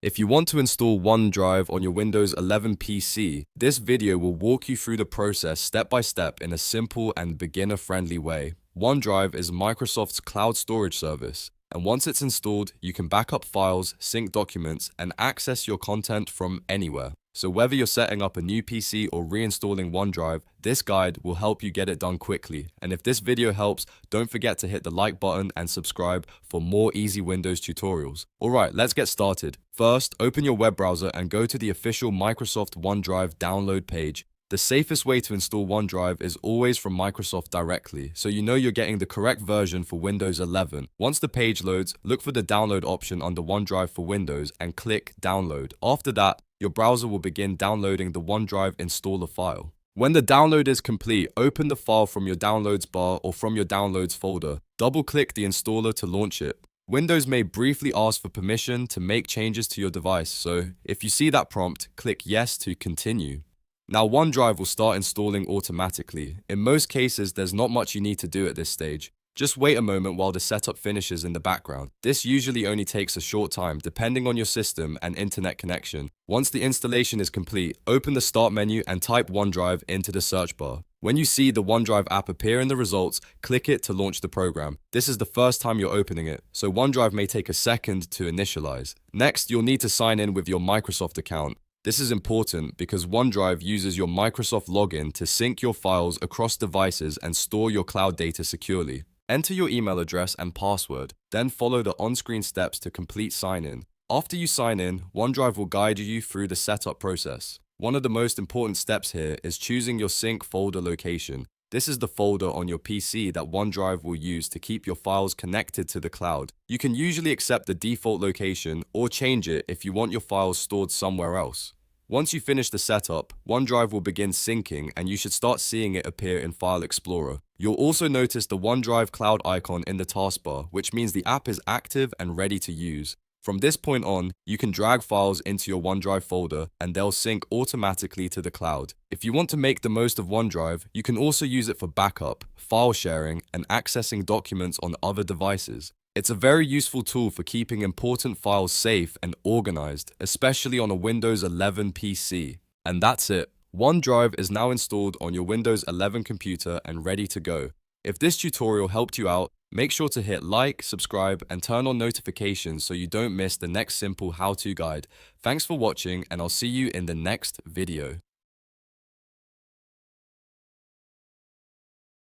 If you want to install OneDrive on your Windows 11 PC, this video will walk you through the process step by step in a simple and beginner-friendly way. OneDrive is Microsoft's cloud storage service, and once it's installed, you can back up files, sync documents, and access your content from anywhere. So whether you're setting up a new PC or reinstalling OneDrive, this guide will help you get it done quickly. And if this video helps, don't forget to hit the like button and subscribe for more easy Windows tutorials. Alright, let's get started. First, open your web browser and go to the official Microsoft OneDrive download page. The safest way to install OneDrive is always from Microsoft directly, so you know you're getting the correct version for Windows 11. Once the page loads, look for the download option under OneDrive for Windows and click Download. After that, your browser will begin downloading the OneDrive installer file. When the download is complete, open the file from your downloads bar or from your downloads folder. Double-click the installer to launch it. Windows may briefly ask for permission to make changes to your device, so if you see that prompt, click Yes to continue. Now OneDrive will start installing automatically. In most cases, there's not much you need to do at this stage. Just wait a moment while the setup finishes in the background. This usually only takes a short time, depending on your system and internet connection. Once the installation is complete, open the Start menu and type OneDrive into the search bar. When you see the OneDrive app appear in the results, click it to launch the program. This is the first time you're opening it, so OneDrive may take a second to initialize. Next, you'll need to sign in with your Microsoft account. This is important because OneDrive uses your Microsoft login to sync your files across devices and store your cloud data securely. Enter your email address and password, then follow the on-screen steps to complete sign-in. After you sign in, OneDrive will guide you through the setup process. One of the most important steps here is choosing your sync folder location. This is the folder on your PC that OneDrive will use to keep your files connected to the cloud. You can usually accept the default location or change it if you want your files stored somewhere else. Once you finish the setup, OneDrive will begin syncing and you should start seeing it appear in File Explorer. You'll also notice the OneDrive cloud icon in the taskbar, which means the app is active and ready to use. From this point on, you can drag files into your OneDrive folder and they'll sync automatically to the cloud. If you want to make the most of OneDrive, you can also use it for backup, file sharing, and accessing documents on other devices. It's a very useful tool for keeping important files safe and organized, especially on a Windows 11 PC. And that's it. OneDrive is now installed on your Windows 11 computer and ready to go. If this tutorial helped you out, make sure to hit like, subscribe, and turn on notifications so you don't miss the next simple how-to guide. Thanks for watching, and I'll see you in the next video.